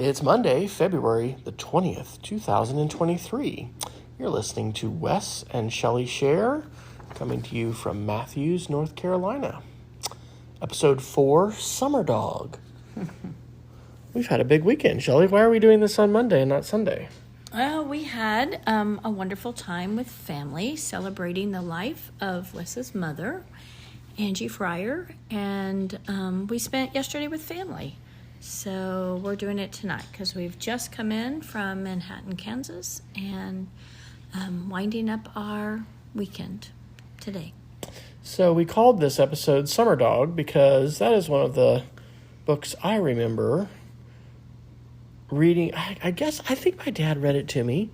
It's Monday, February the 20th, 2023. You're listening to Wes and Shelley Share, coming to you from Matthews, North Carolina. Episode 4, Summer Dog. We've had a big weekend, Shelley. Why are we doing this on Monday and not Sunday? Well, we had a wonderful time with family, celebrating the life of Wes's mother, Angie Fryer, and we spent yesterday with family. So we're doing it tonight because we've just come in from Manhattan, Kansas, and winding up our weekend today. So we called this episode Summer Dog because that is one of the books I remember reading. I think my dad read it to me.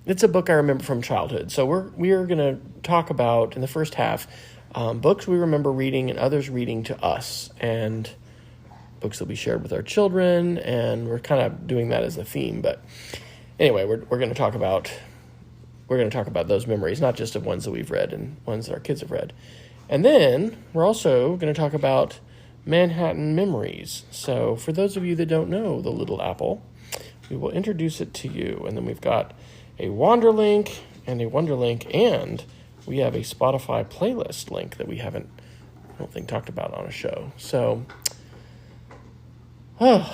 It's a book I remember from childhood. So we are going to talk about, in the first half, books we remember reading and others reading to us, and books that we shared with our children, and we're kind of doing that as a theme. But anyway, we're going to talk about those memories, not just of ones that we've read and ones that our kids have read. And then we're also going to talk about Manhattan memories. So for those of you that don't know The Little Apple, we will introduce it to you. And then we've got a Wanderlink and a Wonderlink, and we have a Spotify playlist link that we haven't, I don't think, talked about on a show. So, long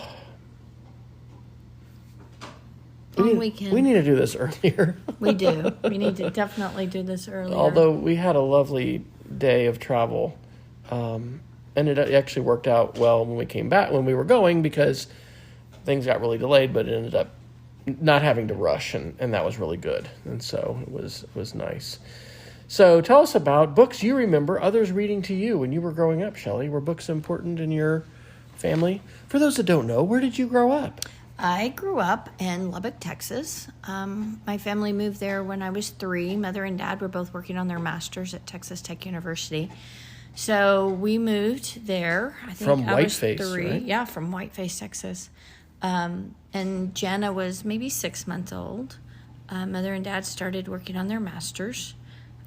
weekend. We need to do this earlier. We do. We need to definitely do this earlier. Although we had a lovely day of travel. And it actually worked out well when we came back, when we were going, because things got really delayed, but it ended up not having to rush, and that was really good. And so it was nice. So tell us about books you remember others reading to you when you were growing up, Shelley. Were books important in your family? For those that don't know, where did you grow up? I grew up in Lubbock, Texas. My family moved there when I was 3. Mother and Dad were both working on their masters at Texas Tech University. So we moved there. I think from I was Whiteface, 3. right? Yeah, from Whiteface, Texas. And Jenna was maybe 6 months old. Mother and Dad started working on their masters.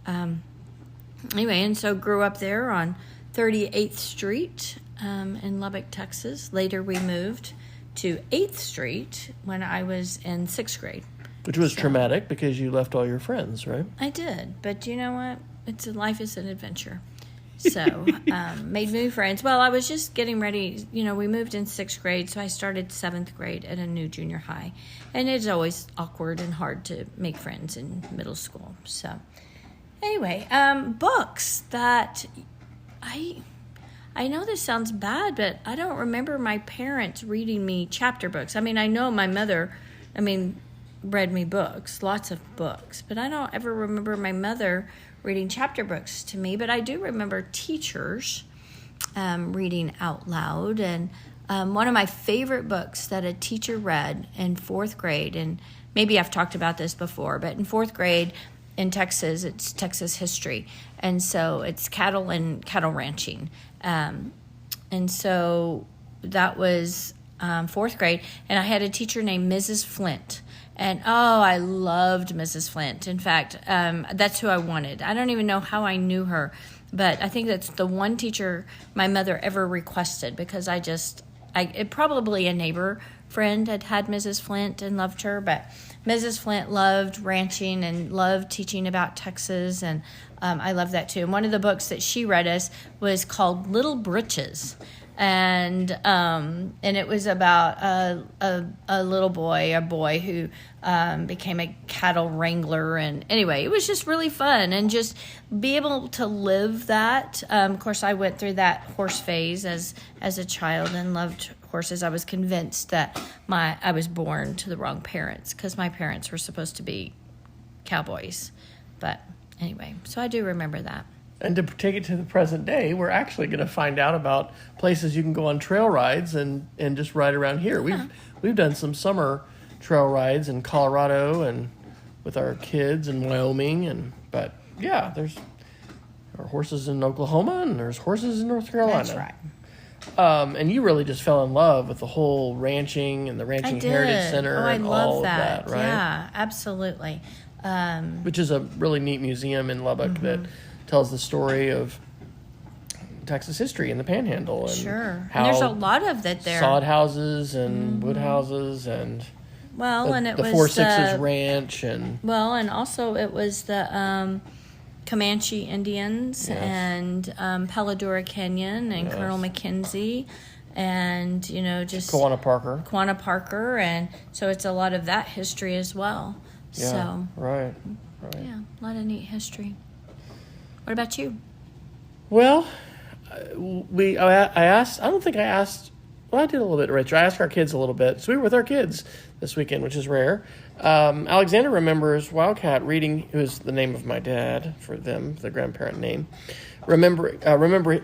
Anyway, and so grew up there on 38th Street in Lubbock, Texas. Later we moved to 8th Street when I was in 6th grade. Which was traumatic because you left all your friends, right? I did, but you know what? Life is an adventure. So, made new friends. Well, I was just getting ready. You know, we moved in 6th grade, so I started 7th grade at a new junior high. And it's always awkward and hard to make friends in middle school. So, anyway, books that I know this sounds bad, but I don't remember my parents reading me chapter books. I mean, I know my mother, read me books, lots of books, but I don't ever remember my mother reading chapter books to me. But I do remember teachers reading out loud. And one of my favorite books that a teacher read in 4th grade, and maybe I've talked about this before, but in 4th grade in Texas, it's Texas history. And so it's cattle and cattle ranching. And so that was 4th grade. And I had a teacher named Mrs. Flint. And, I loved Mrs. Flint. In fact, that's who I wanted. I don't even know how I knew her, but I think that's the one teacher my mother ever requested, because probably a neighbor friend had Mrs. Flint and loved her, but Mrs. Flint loved ranching and loved teaching about Texas, and I love that too. And one of the books that she read us was called Little Britches. And it was about a little boy, who became a cattle wrangler. And anyway, it was just really fun, and just be able to live that. Of course, I went through that horse phase as a child and loved horses. I was convinced that I was born to the wrong parents, because my parents were supposed to be cowboys. But anyway, so I do remember that. And to take it to the present day, we're actually going to find out about places you can go on trail rides and just ride around here. Yeah. We've done some summer trail rides in Colorado and with our kids in Wyoming, but yeah, there are horses in Oklahoma and there's horses in North Carolina. That's right. And you really just fell in love with the whole ranching and the Ranching Heritage Center and all of that, right? Yeah, absolutely. Which is a really neat museum in Lubbock that tells the story of Texas history and the Panhandle. And Sure. how And there's a lot of that there. sod houses and wood houses and The 4-6 ranch and and also it was the Comanche Indians and Paladura Canyon and Colonel Mackenzie and just Quanah Parker, and so it's a lot of that history as well. Yeah, so right. yeah, a lot of neat history. What about you? Well, I asked. I don't think I asked. Well, I did a little bit, Rich. I asked our kids a little bit. So we were with our kids this weekend, which is rare. Alexander remembers Wildcat reading. It was the name of my dad for them, the grandparent name. Remember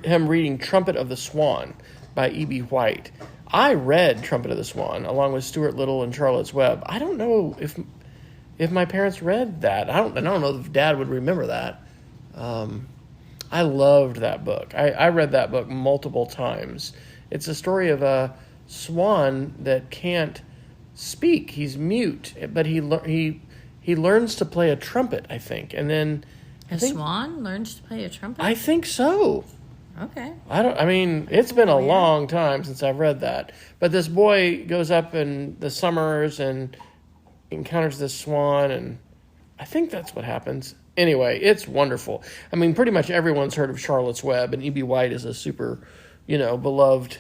him reading "Trumpet of the Swan" by E.B. White. I read "Trumpet of the Swan" along with Stuart Little and Charlotte's Web. I don't know if my parents read that. I don't know if Dad would remember that. I loved that book. I read that book multiple times. It's a story of a swan that can't speak. He's mute, but he learns to play a trumpet, I think. And then swan learns to play a trumpet? I think so. Okay. It's been a long time since I've read that. But this boy goes up in the summers and encounters this swan, and I think that's what happens. Anyway, it's wonderful. Pretty much everyone's heard of Charlotte's Web, and E.B. White is a super, beloved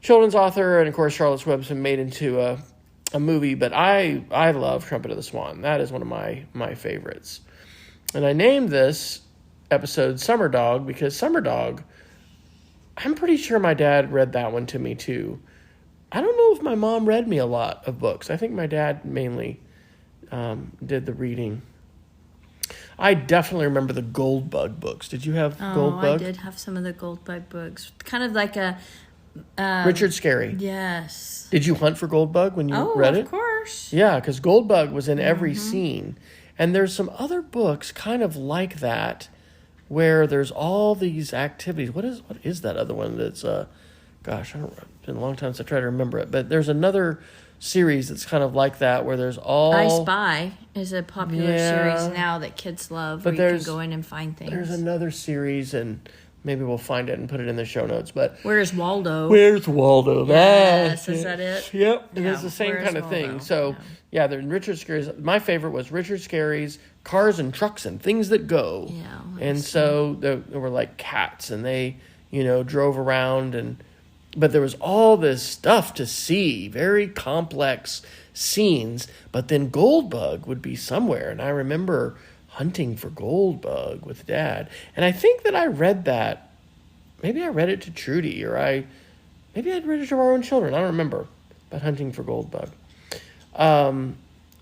children's author, and of course Charlotte's Web's been made into a movie, but I love Trumpet of the Swan. That is one of my favorites. And I named this episode Summer Dog because Summer Dog, I'm pretty sure my dad read that one to me too. I don't know if my mom read me a lot of books. I think my dad mainly did the reading. I definitely remember the Goldbug books. Did you have Goldbug? I did have some of the Goldbug books. Kind of like a... Richard Scarry. Yes. Did you hunt for Goldbug when you read it? Of course. Yeah, because Goldbug was in every scene. And there's some other books kind of like that where there's all these activities. What is that other one that's... it's been a long time since I tried to remember it. But there's another series that's kind of like that where there's all... I Spy is a popular series now that kids love, but where you can go in and find things. There's another series, and maybe we'll find it and put it in the show notes. But Where's Waldo? Where's Waldo? Yes, is that it? Yep, and it's the same kind of thing. So, Richard Scarry's... My favorite was Richard Scarry's Cars and Trucks and Things That Go. Yeah. And so there were like cats, and they, drove around But there was all this stuff to see, very complex scenes. But then Goldbug would be somewhere. And I remember hunting for Goldbug with Dad. And I think that I read that. Maybe I read it to Trudy, or maybe I'd read it to our own children. I don't remember. But hunting for Goldbug.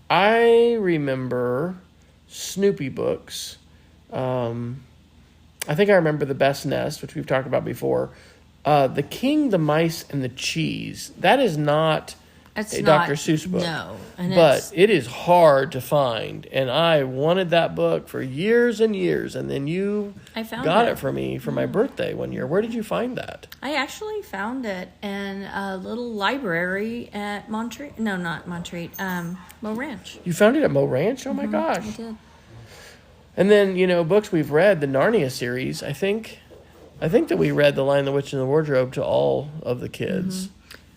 I remember Snoopy books. I think I remember The Best Nest, which we've talked about before. The King, the Mice, and the Cheese. That is not a Dr. Seuss book. No. But it is hard to find. And I wanted that book for years and years. And then you got it for me for my birthday one year. Where did you find that? I actually found it in a little library at Montreat. No, not Montreat. Mo Ranch. You found it at Mo Ranch? Oh, my gosh. I did. And then, books we've read, the Narnia series, I think that we read The Lion, the Witch, and the Wardrobe to all of the kids. Mm-hmm.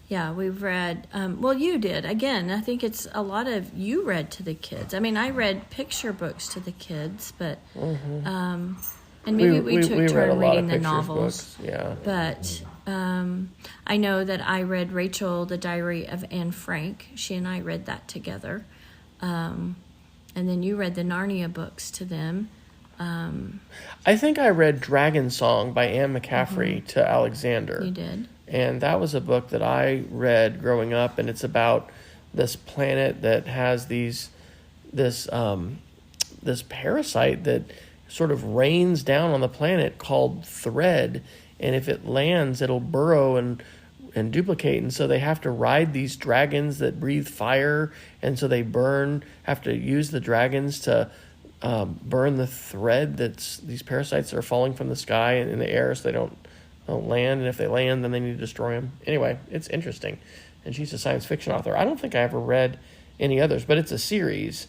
Yeah, we've read... you did. Again, I think it's a lot of... You read to the kids. I read picture books to the kids, but... and maybe we took turn reading the novels. Books. Yeah. But I know that I read Rachel, the Diary of Anne Frank. She and I read that together. And then you read the Narnia books to them. I think I read Dragonsong by Anne McCaffrey to Alexander. You did. And that was a book that I read growing up, and it's about this planet that has this parasite that sort of rains down on the planet called thread, and if it lands, it'll burrow and duplicate, and so they have to ride these dragons that breathe fire, and so they have to use the dragons to burn the thread these parasites are falling from the sky and in the air, so they don't land, and if they land, then they need to destroy them. Anyway, it's interesting, and she's a science fiction author. I don't think I ever read any others, but it's a series.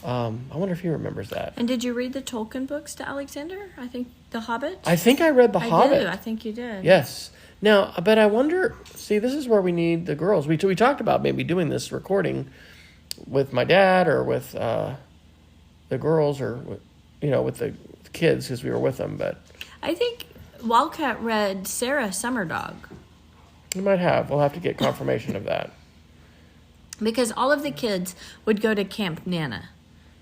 I wonder if he remembers that. And did you read the Tolkien books to Alexander? I think The Hobbit? I think I read The Hobbit. I think you did. Yes. Now, but I wonder, see, this is where we need the girls. We talked about maybe doing this recording with my dad or with the girls or, with the kids because we were with them. But I think Wildcat read Sarah Summer Dog. We might have. We'll have to get confirmation of that. Because all of the kids would go to Camp Nana.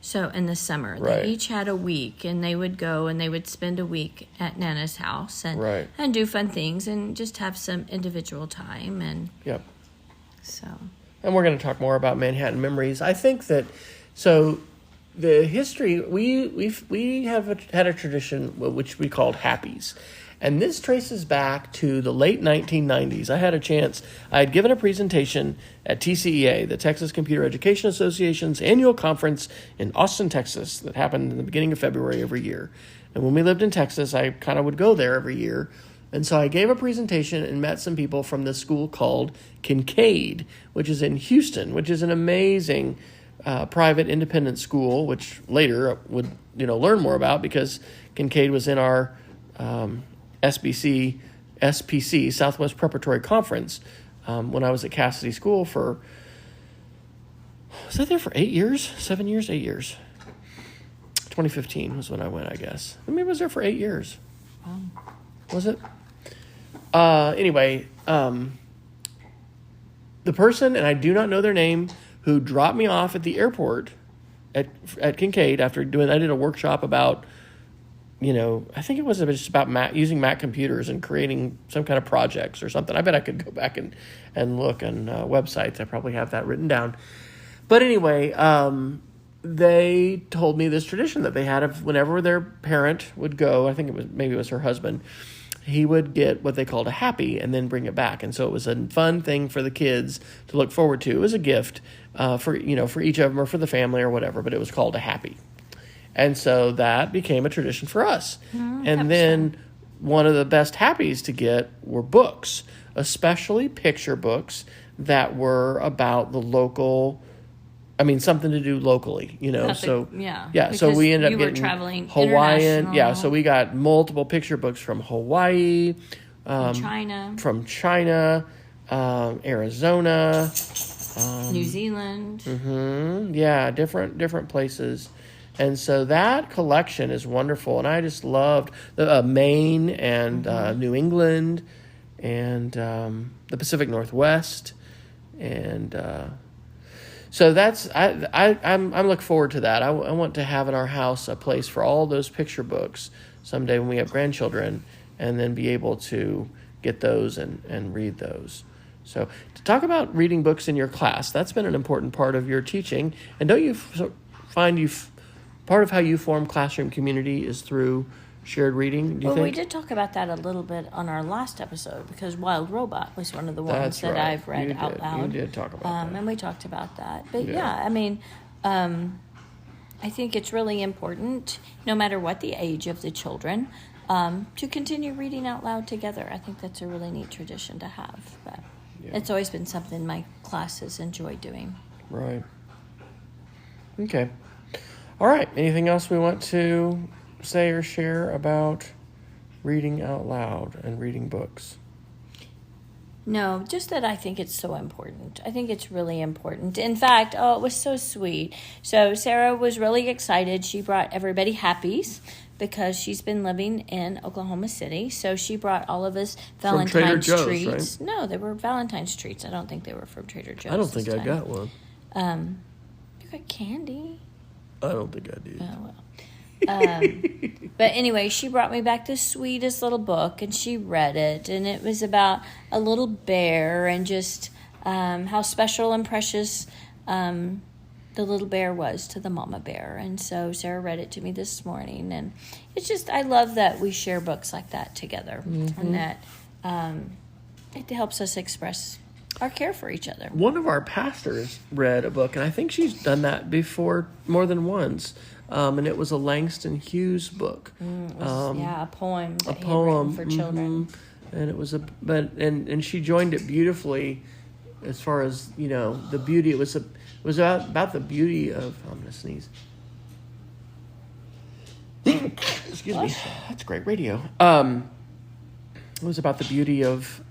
So in the summer, right. They each had a week, and they would go and they would spend a week at Nana's house and right. and do fun things and just have some individual time. And yep. So. And we're going to talk more about Manhattan Memories. I think that the history we have had a tradition which we called Happies. And this traces back to the late 1990s. I had given a presentation at TCEA, the Texas Computer Education Association's annual conference in Austin, Texas, that happened in the beginning of February every year. And when we lived in Texas, I kind of would go there every year. And so I gave a presentation and met some people from this school called Kincaid, which is in Houston, which is an amazing private independent school, which later would learn more about because Kincaid was in our SPC, Southwest Preparatory Conference, when I was at Cassidy School was I there for 8 years? 7 years? 8 years. 2015 was when I went, I guess. Maybe I was there for 8 years. Wow. Was it? Anyway, the person, and I do not know their name, who dropped me off at the airport at Kincaid I did a workshop about I think it was just about using Mac computers and creating some kind of projects or something. I bet I could go back and look on websites. I probably have that written down. But anyway, they told me this tradition that they had of whenever their parent would go, I think it was her husband, he would get what they called a happy and then bring it back. And so it was a fun thing for the kids to look forward to. It was a gift for each of them or for the family or whatever, but it was called a happy. And so that became a tradition for us. And then one of the best happies to get were books, especially picture books that were about the local, something to do locally, So we ended up getting traveling Hawaiian. Yeah, so we got multiple picture books from Hawaii, from China, Arizona, New Zealand. Yeah, different places. And so that collection is wonderful, and I just loved Maine and New England and the Pacific Northwest, and so that's I'm looking forward to that. I want to have in our house a place for all those picture books someday when we have grandchildren, and then be able to get those and read those. So to talk about reading books in your class, that's been an important part of your teaching, and don't you find part of how you form classroom community is through shared reading, do you think? We did talk about that a little bit on our last episode because Wild Robot was one of the ones that right. I've read out loud. You did talk about that. And we talked about that. But I think it's really important, no matter what the age of the children, to continue reading out loud together. I think that's a really neat tradition to have. But it's always been something my classes enjoy doing. Right. Okay. All right. Anything else we want to say or share about reading out loud and reading books? No, just that I think it's so important. I think it's really important. In fact, it was so sweet. So Sarah was really excited. She brought everybody happies because she's been living in Oklahoma City. So she brought all of us Valentine's treats. Right? No, they were Valentine's treats. I don't think they were from Trader Joe's. I don't think I got one. You got candy. I don't think I did. Oh, well. But anyway, she brought me back the sweetest little book, and she read it, and it was about a little bear and just how special and precious the little bear was to the mama bear. And so Sarah read it to me this morning, and it's just, I love that we share books like that together, and that it helps us express our care for each other. One of our pastors read a book, and I think she's done that before more than once. And it was a Langston Hughes book. A poem. A poem for children. And it was and she joined it beautifully, as far as the beauty. It was about the beauty of. I'm gonna sneeze. excuse me. That's great radio. It was about the beauty of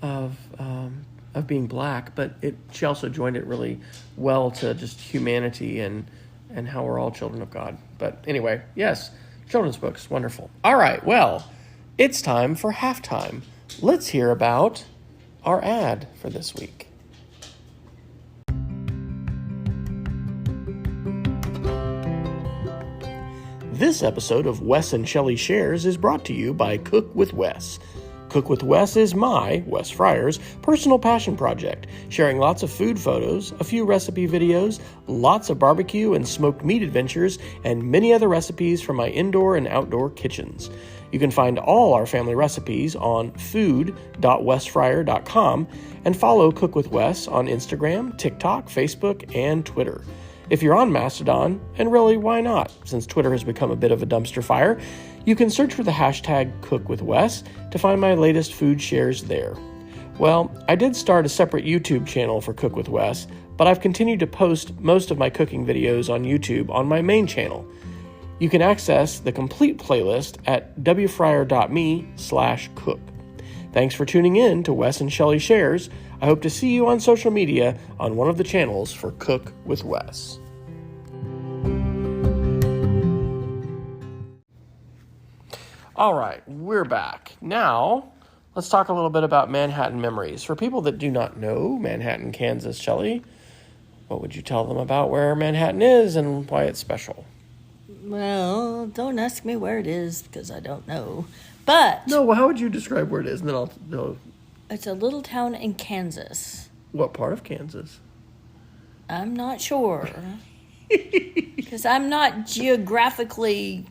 being black, but she also joined it really well to just humanity and how we're all children of God. But anyway, yes, children's books, wonderful. All right, well, it's time for halftime. Let's hear about our ad for this week. This episode of Wes and Shelley Shares is brought to you by Cook with Wes. Cook with Wes is my, Wes Fryer's, personal passion project, sharing lots of food photos, a few recipe videos, lots of barbecue and smoked meat adventures, and many other recipes from my indoor and outdoor kitchens. You can find all our family recipes on food.wesfryer.com and follow Cook with Wes on Instagram, TikTok, Facebook, and Twitter. If you're on Mastodon, and really, why not? Since Twitter has become a bit of a dumpster fire, you can search for the hashtag CookWithWes to find my latest food shares there. Well, I did start a separate YouTube channel for Cook with Wes, but I've continued to post most of my cooking videos on YouTube on my main channel. You can access the complete playlist at wfryer.me/cook. Thanks for tuning in to Wes and Shelley Shares. I hope to see you on social media on one of the channels for Cook with Wes. All right, we're back. Now, let's talk a little bit about Manhattan memories. For people that do not know Manhattan, Kansas, Shelley, what would you tell them about where Manhattan is and why it's special? Well, don't ask me where it is because I don't know. But no, well, how would you describe where it is? And then I'll know. It's a little town in Kansas. What part of Kansas? I'm not sure. Because I'm not geographically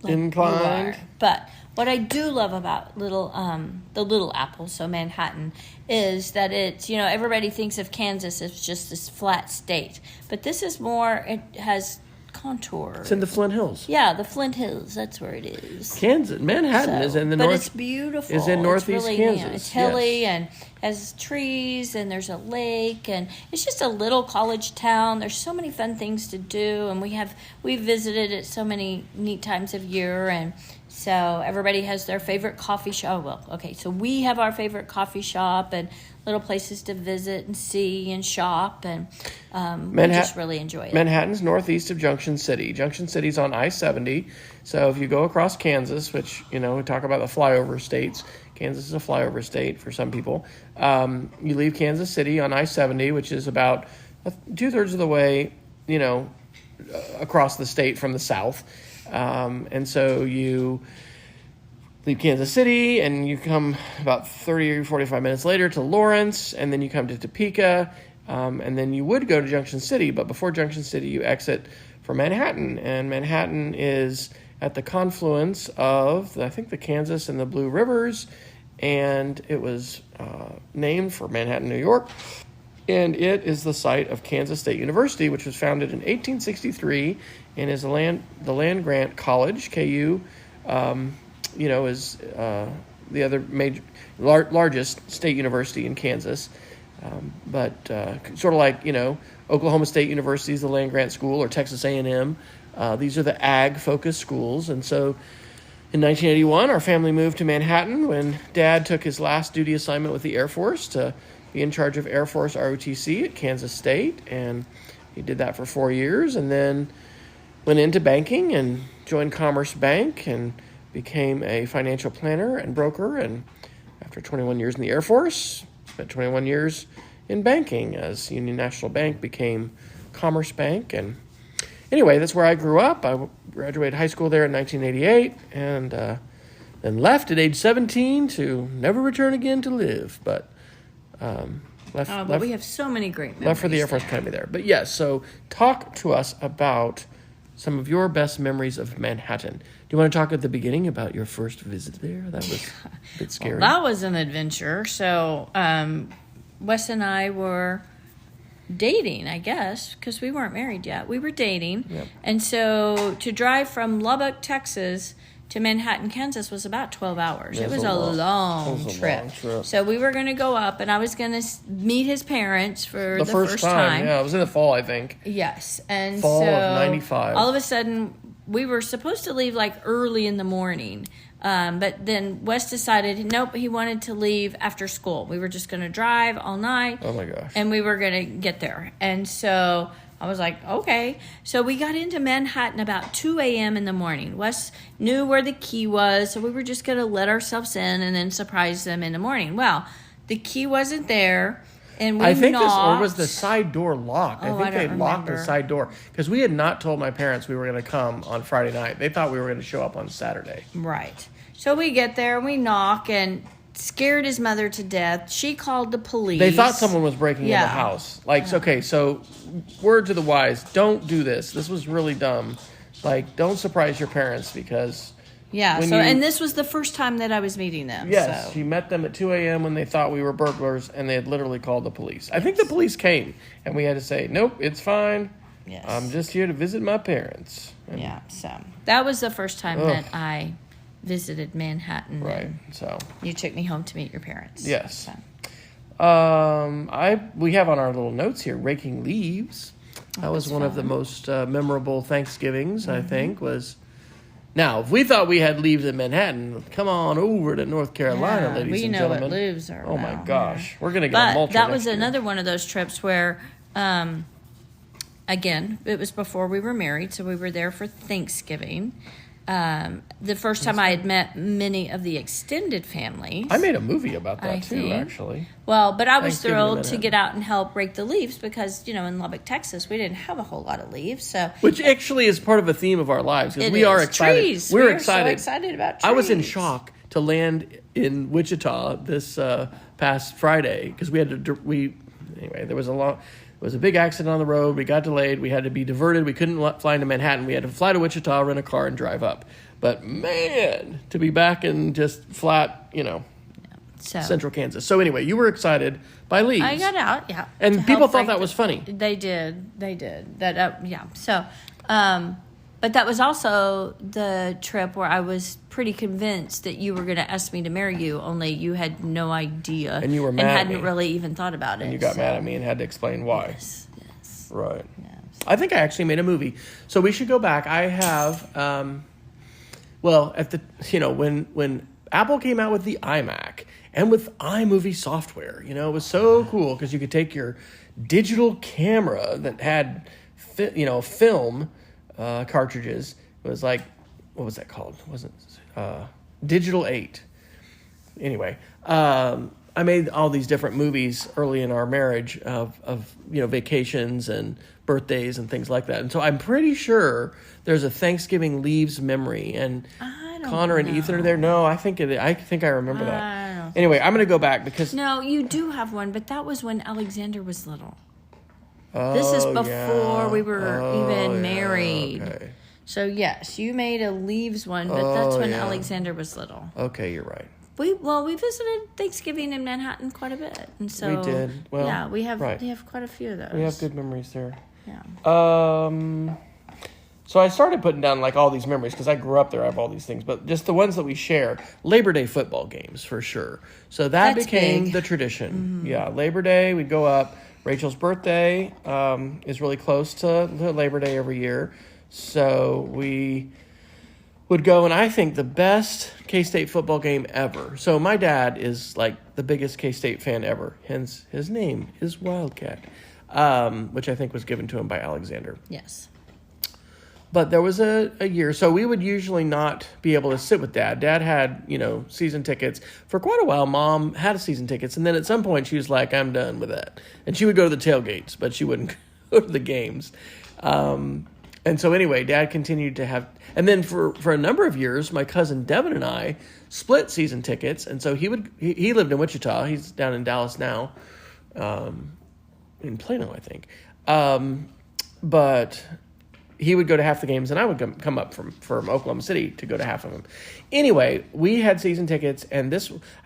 inclined. But what I do love about the Little Apple, so Manhattan, is that it's, everybody thinks of Kansas as just this flat state. But this is more, it has contour. It's in the Flint Hills. Yeah, the Flint Hills. That's where it is. Kansas. Manhattan is in the north. But it's beautiful. Is in northeast really, Kansas. It's hilly and has trees and there's a lake and it's just a little college town. There's so many fun things to do and we visited at so many neat times of year and so everybody has their favorite coffee shop. Well, okay, so we have our favorite coffee shop and little places to visit and see and shop, and we just really enjoy it. Manhattan's northeast of Junction City. Junction City's on I-70, so if you go across Kansas, which, we talk about the flyover states, Kansas is a flyover state for some people, you leave Kansas City on I-70, which is about 2/3 of the way, across the state from the south, and so you leave Kansas City, and you come about 30 or 45 minutes later to Lawrence, and then you come to Topeka, and then you would go to Junction City, but before Junction City, you exit for Manhattan, and Manhattan is at the confluence of, I think, the Kansas and the Blue Rivers, and it was named for Manhattan, New York, and it is the site of Kansas State University, which was founded in 1863, and is the land-grant college, KU, is the other largest state university in Kansas. But sort of like, Oklahoma State University is the land-grant school, or Texas A&M. These are the ag-focused schools. And so in 1981, our family moved to Manhattan when Dad took his last duty assignment with the Air Force to be in charge of Air Force ROTC at Kansas State. And he did that for 4 years and then went into banking and joined Commerce Bank and became a financial planner and broker, and after 21 years in the Air Force, spent 21 years in banking as Union National Bank became Commerce Bank. And anyway, that's where I grew up. I graduated high school there in 1988 and then left at age 17 to never return again to live. But left, we have so many great memories. Left for the Air Force Academy there. But yes, so talk to us about some of your best memories of Manhattan. Do you want to talk at the beginning about your first visit there? That was a bit scary. Well, that was an adventure. So Wes and I were dating, I guess, because we weren't married yet. We were dating. Yep. And so to drive from Lubbock, Texas to Manhattan, Kansas was about 12 hours. It was a long trip. So we were going to go up, and I was going to meet his parents for the first time. Yeah, it was in the fall, I think. Yes. And fall so of 95. all of a sudden, we were supposed to leave like early in the morning. But then Wes decided, nope, he wanted to leave after school. We were just going to drive all night. Oh, my gosh. And we were going to get there. And so I was like, okay. So we got into Manhattan about 2 a.m. in the morning. Wes knew where the key was, so we were just going to let ourselves in and then surprise them in the morning. Well, the key wasn't there. And we knocked. Or was the side door locked? I think they locked the side door because we had not told my parents we were going to come on Friday night. They thought we were going to show up on Saturday. Right. So we get there, we knock, and scared his mother to death. She called the police. They thought someone was breaking in the house. Okay, so word to the wise, don't do this. This was really dumb. Like, don't surprise your parents because... Yeah, and this was the first time that I was meeting them. Yes, she met them at 2 a.m. when they thought we were burglars, and they had literally called the police. I think the police came, and we had to say, nope, it's fine. Yes. I'm just here to visit my parents. And so that was the first time that I visited Manhattan. Right, so. You took me home to meet your parents. Yes. So. We have on our little notes here, raking leaves. That was one of the most memorable Thanksgivings, I think, was... Now, if we thought we had leaves in Manhattan, come on over to North Carolina, ladies and gentlemen. We know what leaves are. Oh, my gosh. We're going to get a mulcher that was next year. another one of those trips where, again, it was before we were married, so we were there for Thanksgiving. The first time I had met many of the extended families. I made a movie about that, too, actually. Well, but I was thrilled to get out and help rake the leaves because, in Lubbock, Texas, we didn't have a whole lot of leaves. So, which actually is part of a theme of our lives because we are excited. Trees. We're excited. So excited about trees. I was in shock to land in Wichita this past Friday because we had to. Anyway, there was a big accident on the road. We got delayed. We had to be diverted. We couldn't fly into Manhattan. We had to fly to Wichita, rent a car, and drive up. But, man, to be back in just flat, central Kansas. So, anyway, you were excited by leaves. I got out, yeah. And people thought that was funny. They did. That, So, but that was also the trip where I was pretty convinced that you were going to ask me to marry you, only you had no idea. And you were mad and hadn't really even thought about it. And you got mad at me and had to explain why. Yes. Right. Yes. I think I actually made a movie. So we should go back. I have, when Apple came out with the iMac and with iMovie software, it was so cool because you could take your digital camera that had, film cartridges. It was like, what was that called? It wasn't Digital 8. Anyway, I made all these different movies early in our marriage of vacations and birthdays and things like that. And so I'm pretty sure there's a Thanksgiving leaves memory. And Connor and Ethan are there. No, I think I remember that. Anyway, I'm going to go back because... No, you do have one, but that was when Alexander was little. This is before we were even married. Okay. So, yes, you made a leaves one, but that's when Alexander was little. Okay, you're right. We visited Thanksgiving in Manhattan quite a bit, and so we did. Well, yeah, we have quite a few of those. We have good memories there. Yeah. So I started putting down like all these memories because I grew up there. I have all these things, but just the ones that we share. Labor Day football games for sure. So that's became big. The tradition. Mm-hmm. Yeah, Labor Day we'd go up. Rachel's birthday is really close to Labor Day every year, so we would go, and I think the best K-State football game ever. So my dad is like the biggest K-State fan ever, hence his name is Wildcat, which I think was given to him by Alexander. Yes. But there was a year, so we would usually not be able to sit with Dad. Dad had, season tickets. For quite a while, Mom had season tickets, and then at some point she was like, I'm done with that. And she would go to the tailgates, but she wouldn't go to the games. And so anyway, Dad continued to have... And then for a number of years, my cousin Devin and I split season tickets, and so he lived in Wichita. He's down in Dallas now, in Plano, I think. But... he would go to half the games, and I would come up from Oklahoma City to go to half of them. Anyway, we had season tickets, and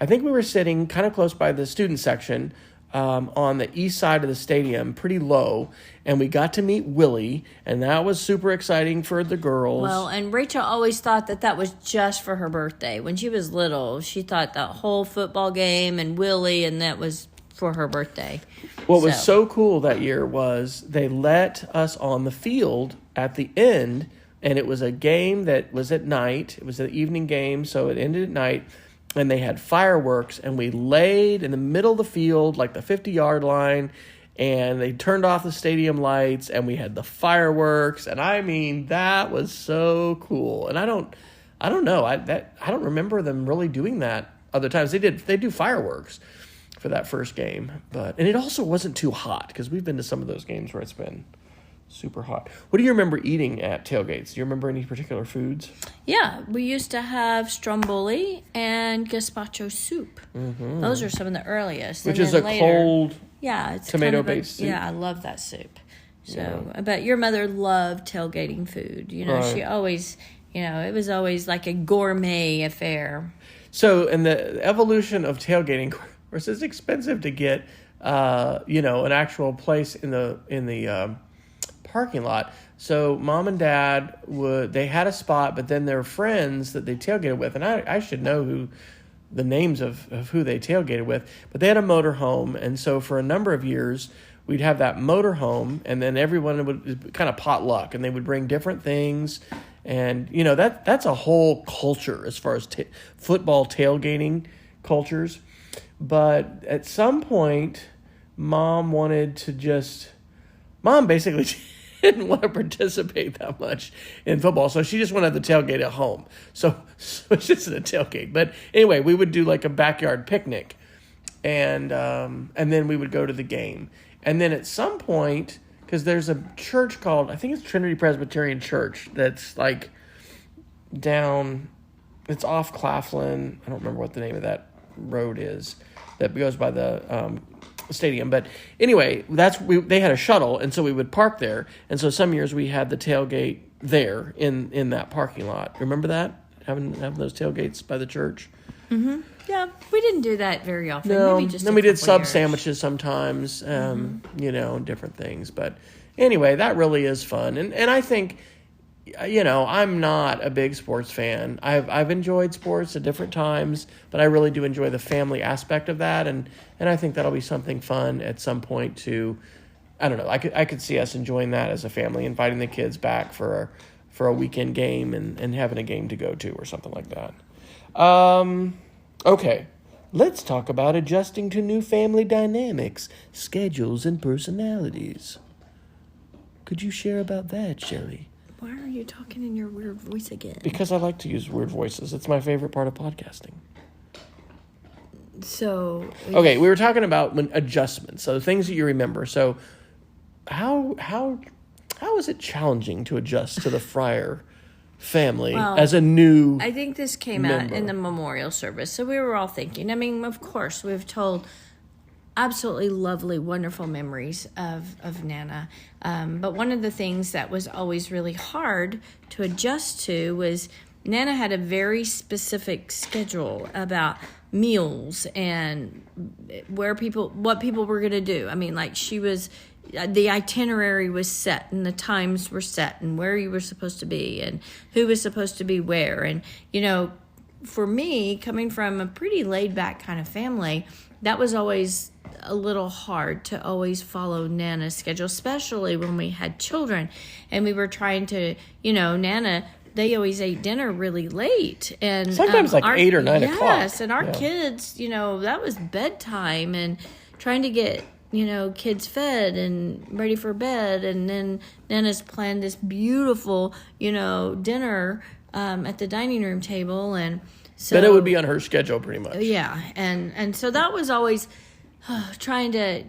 I think we were sitting kind of close by the student section on the east side of the stadium, pretty low, and we got to meet Willie, and that was super exciting for the girls. Well, and Rachel always thought that was just for her birthday. When she was little, she thought that whole football game and Willie, and that was for her birthday. What was so cool that year was they let us on the field at the end and it was a game that was at night. It was an evening game, so it ended at night, and they had fireworks, and we laid in the middle of the field, like the 50-yard line, and they turned off the stadium lights, and we had the fireworks, and I mean, that was so cool. And I don't know, I don't remember them really doing that other times. They do fireworks for that first game, and it also wasn't too hot, because we've been to some of those games where it's been super hot. What do you remember eating at tailgates? Do you remember any particular foods? Yeah, we used to have stromboli and gazpacho soup. Mm-hmm. Those are some of the earliest. Which is a cold it's tomato-based soup. Yeah, I love that soup. So, but your mother loved tailgating food. You know, she always, it was always like a gourmet affair. So, in the evolution of tailgating, of course, it's expensive to get, an actual place in the parking lot. So Mom and Dad they had a spot, but then their friends that they tailgated with, and I should know the names of who they tailgated with, but they had a motorhome, and so for a number of years we'd have that motorhome, and then everyone would kind of potluck, and they would bring different things, and that's a whole culture as far as football tailgating cultures. But at some point, Mom basically didn't want to participate that much in football, so she just wanted the tailgate at home. So it's just a tailgate. But anyway, we would do like a backyard picnic, and then we would go to the game. And then at some point, because there's a church called, I think it's Trinity Presbyterian Church, that's like down, it's off Claflin. I don't remember what the name of that road is that goes by the stadium, but anyway, they had a shuttle, and so we would park there, and so some years we had the tailgate there in that parking lot. Remember that, having those tailgates by the church? Mm-hmm. Yeah, we didn't do that very often. No, maybe just then we did sub sandwiches sometimes, different things. But anyway, that really is fun, and I think, I'm not a big sports fan. I've enjoyed sports at different times, but I really do enjoy the family aspect of that, and I think that'll be something fun at some point to, I don't know, I could see us enjoying that as a family, inviting the kids back for a weekend game and having a game to go to or something like that. Okay, let's talk about adjusting to new family dynamics, schedules, and personalities. Could you share about that, Shelley? Why are you talking in your weird voice again? Because I like to use weird voices. It's my favorite part of podcasting. So... Okay, we were talking about adjustments, so things that you remember. So how is it challenging to adjust to the Fryer family as a new I think this came out in the memorial service. So we were all thinking, of course, we've told absolutely lovely, wonderful memories of Nana. But one of the things that was always really hard to adjust to was Nana had a very specific schedule about meals and what people were going to do. I mean, like the itinerary was set and the times were set and where you were supposed to be and who was supposed to be where. And, for me, coming from a pretty laid back kind of family, that was always a little hard to always follow Nana's schedule, especially when we had children and we were trying to, Nana, they always ate dinner really late. And sometimes 8 or 9 o'clock. Yes, and our kids, that was bedtime and trying to get, kids fed and ready for bed. And then Nana's planned this beautiful, dinner at the dining room table. And so, but it would be on her schedule pretty much. Yeah, and so that was always trying to,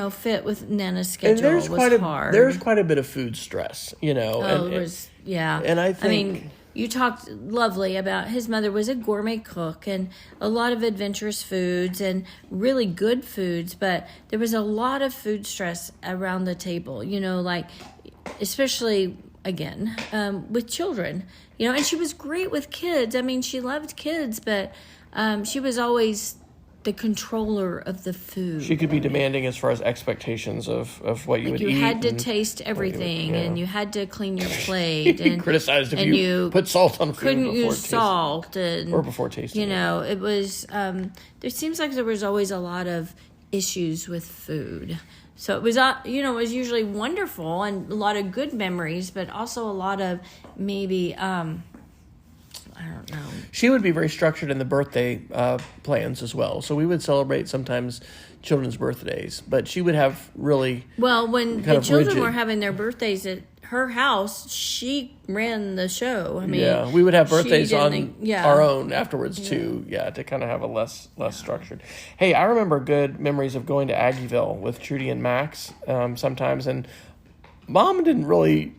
fit with Nana's schedule was hard. There's quite a bit of food stress, yeah. And I think... you talked lovely about his mother was a gourmet cook and a lot of adventurous foods and really good foods, but there was a lot of food stress around the table, especially, again, with children, and she was great with kids. I mean, she loved kids, but she was always the controller of the food. She could be demanding as far as expectations of what you would eat. You had to taste everything, and you had to clean your plate. And criticized if you put salt on food couldn't use salt or before tasting. It was. There seems like there was always a lot of issues with food. So it was, it was usually wonderful and a lot of good memories, but also a lot of maybe, I don't know. She would be very structured in the birthday plans as well. So we would celebrate sometimes children's birthdays, but she would have really when the children were having their birthdays at her house, she ran the show. I mean, we would have birthdays on our own afterwards too. Yeah, to kind of have a less structured. Hey, I remember good memories of going to Aggieville with Trudy and Max sometimes, and Mom didn't really.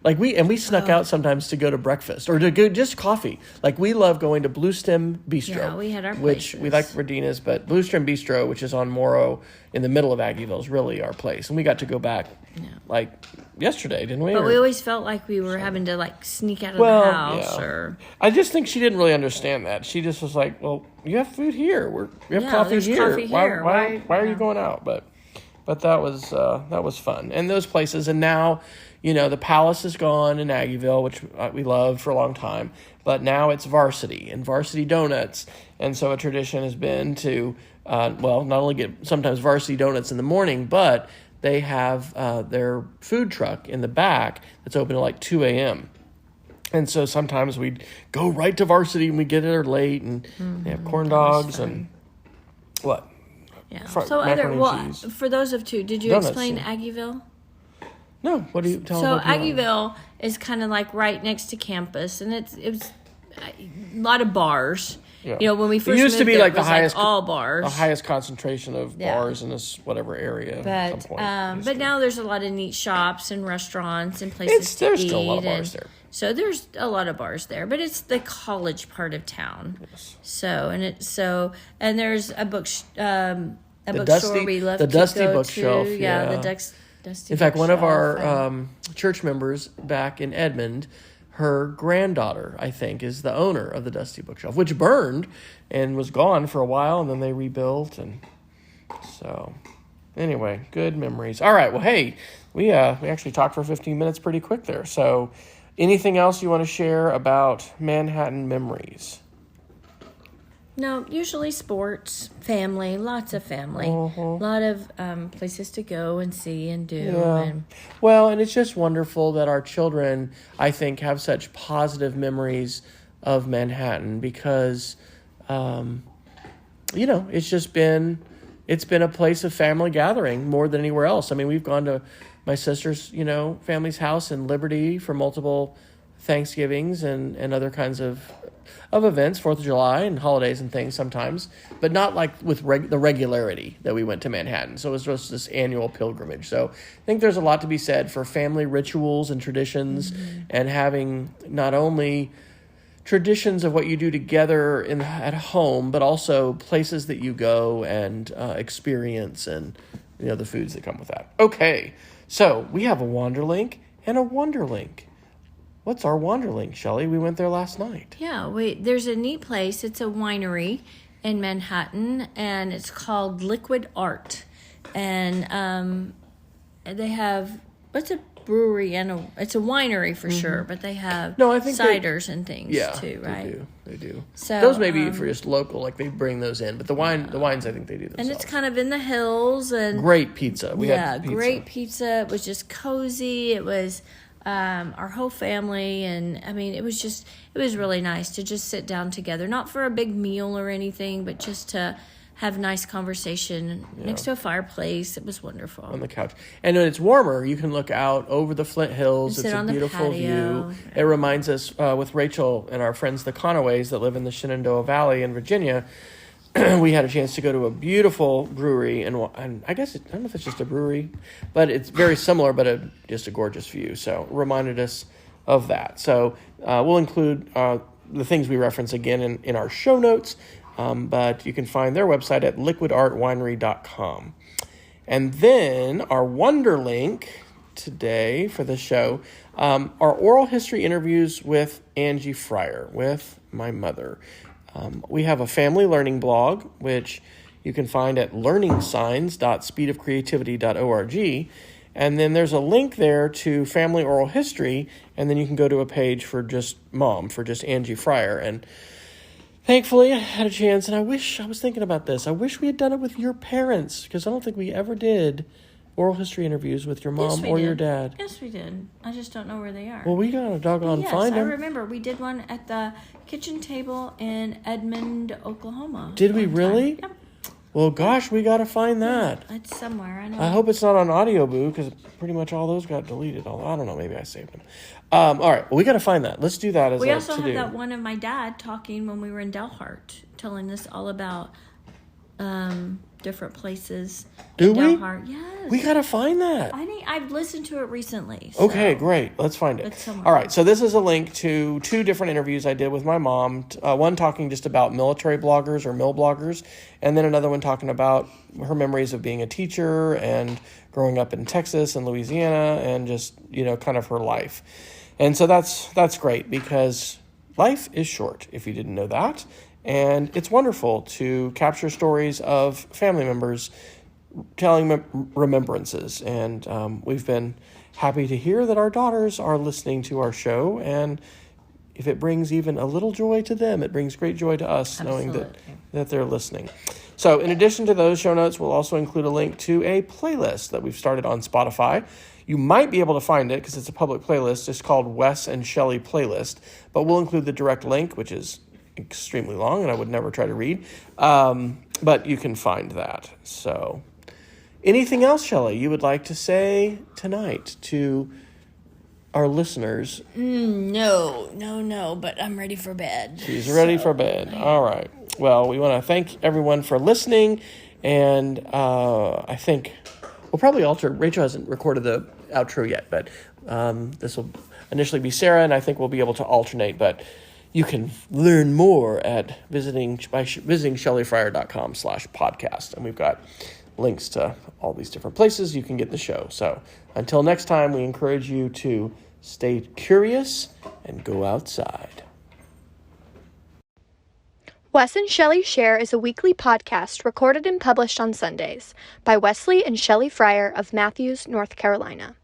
We snuck out sometimes to go to breakfast or to go just coffee. Like, we love going to Blue Stem Bistro. Yeah, we had our which places. We like Radina's, but Blue Stem Bistro, which is on Morrow in the middle of Aggieville, is really our place. And we got to go back yesterday, didn't we? But we always felt like we were having to sneak out of the house. Or I just think she didn't really understand that. She just was like, "Well, you have food here. We have coffee here. Coffee here. Why are you going out?" But that was fun. And those places, and now. The Palace is gone in Aggieville, which we loved for a long time. But now it's Varsity and Varsity Donuts. And so a tradition has been to, not only get sometimes Varsity Donuts in the morning, but they have their food truck in the back that's open at 2 a.m. And so sometimes we'd go right to Varsity and we get there late and they have corn dogs and what? Yeah. For those of two, did you Donuts, explain Aggieville? No, what do you tell So about Aggieville is kind of right next to campus, and it was a lot of bars. Yeah. When we first it used to be there, the highest all bars, the highest concentration of bars in this whatever area. But at some point. But now there's a lot of neat shops and restaurants and places to there's eat. Still a lot of bars there. So there's a lot of bars there, but it's the college part of town. Yes. So and there's a bookstore we love the to Dusty go bookshelf. to. Yeah, the Dusty. In fact, one of our church members back in Edmond, her granddaughter, I think, is the owner of the Dusty Bookshelf, which burned and was gone for a while, and then they rebuilt. And so, anyway, good memories. All right, well, hey, we actually talked for 15 minutes pretty quick there. So, anything else you want to share about Manhattan memories? No, usually sports, family, lots of family, Mm-hmm. a lot of places to go and see and do. Yeah. And it's just wonderful that our children, I think, have such positive memories of Manhattan because, it's been a place of family gathering more than anywhere else. I mean, we've gone to my sister's, family's house in Liberty for multiple Thanksgivings and other kinds of events, 4th of July and holidays and things sometimes, but not with the regularity that we went to Manhattan. So it was just this annual pilgrimage. So I think there's a lot to be said for family rituals and traditions and having not only traditions of what you do together at home, but also places that you go and experience and the foods that come with that. Okay, so we have a Wanderlink and a Wonderlink. What's our Wanderlink, Shelley? We went there last night. Yeah, there's a neat place. It's a winery in Manhattan, and it's called Liquid Art. And they have, it's a brewery and it's a winery for sure, but they have ciders and things too, right? They do. So those may be for just local, they bring those in, but the wines I think they do themselves. And it's kind of in the hills and great pizza. We had pizza. Great pizza. It was just cozy. It was our whole family, and I mean, it was really nice to just sit down together, not for a big meal or anything, but just to have nice conversation next to a fireplace. It was wonderful. On the couch. And when it's warmer, you can look out over the Flint Hills. It's a beautiful view. It reminds us, with Rachel and our friends, the Conaways that live in the Shenandoah Valley in Virginia, we had a chance to go to a beautiful brewery, and I guess, I don't know if it's just a brewery, but it's very similar, but just a gorgeous view. So it reminded us of that. So we'll include the things we reference again in our show notes, but you can find their website at liquidartwinery.com. And then our Wonderlink today for the show are oral history interviews with Angie Fryer, with my mother. We have a family learning blog, which you can find at learningsigns.speedofcreativity.org. And then there's a link there to family oral history, and then you can go to a page for just mom, for just Angie Fryer. And thankfully, I had a chance, and I was thinking about this. I wish we had done it with your parents, because I don't think we ever did oral history interviews with your Yes, mom we or did. your dad. Yes, we did. I just don't know where they are. Well, we gotta doggone yes, find I them. remember we did one at the kitchen table in Edmond, Oklahoma. Did we one really? time. Yep. Well, gosh, we gotta find that. It's somewhere. I know. I hope it's not on Audio Boo, because pretty much all those got deleted. Although, I don't know, maybe I saved them. All right, well, we gotta find that. Let's do that as we a also to-do. have that one of my dad talking when we were in Delhart, telling us all about different places. Do in we? Delhart. Yes. We gotta find that. I've listened to it recently. So Okay, great. Let's find it. it's somewhere. All right, so this is a link to 2 different interviews I did with my mom. One talking just about military bloggers or mill bloggers, and then another one talking about her memories of being a teacher and growing up in Texas and Louisiana and just, kind of her life. And so that's great, because life is short, if you didn't know that. And it's wonderful to capture stories of family members telling remembrances. And we've been happy to hear that our daughters are listening to our show. And if it brings even a little joy to them, it brings great joy to us knowing that they're listening. So in addition to those show notes, we'll also include a link to a playlist that we've started on Spotify. You might be able to find it because it's a public playlist. It's called Wes and Shelley Playlist. But we'll include the direct link, which is extremely long and I would never try to read. But you can find that. So anything else, Shelley, you would like to say tonight to our listeners? No, but I'm ready for bed. She's ready for bed. All right. Well, we want to thank everyone for listening. And I think we'll probably alter. Rachel hasn't recorded the outro yet, but this will initially be Sarah, and I think we'll be able to alternate. But you can learn more at visiting shelleyfryer.com/podcast. And we've got links to all these different places you can get the show. So until next time, we encourage you to stay curious and go outside. Wes and Shelley Share is a weekly podcast recorded and published on Sundays by Wesley and Shelley Fryer of Matthews, North Carolina.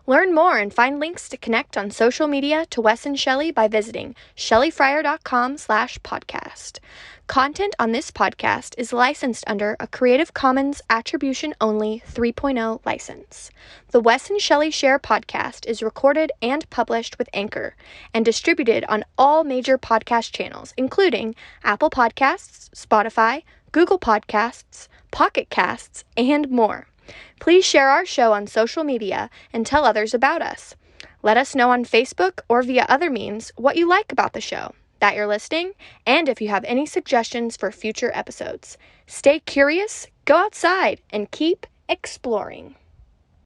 Learn more and find links to connect on social media to Wes and Shelley by visiting shelleyfryer.com/podcast. Content on this podcast is licensed under a Creative Commons Attribution Only 3.0 license. The Wes and Shelley Share podcast is recorded and published with Anchor and distributed on all major podcast channels, including Apple Podcasts, Spotify, Google Podcasts, Pocket Casts, and more. Please share our show on social media and tell others about us. Let us know on Facebook or via other means what you like about the show, that you're listening, and if you have any suggestions for future episodes. Stay curious, go outside, and keep exploring.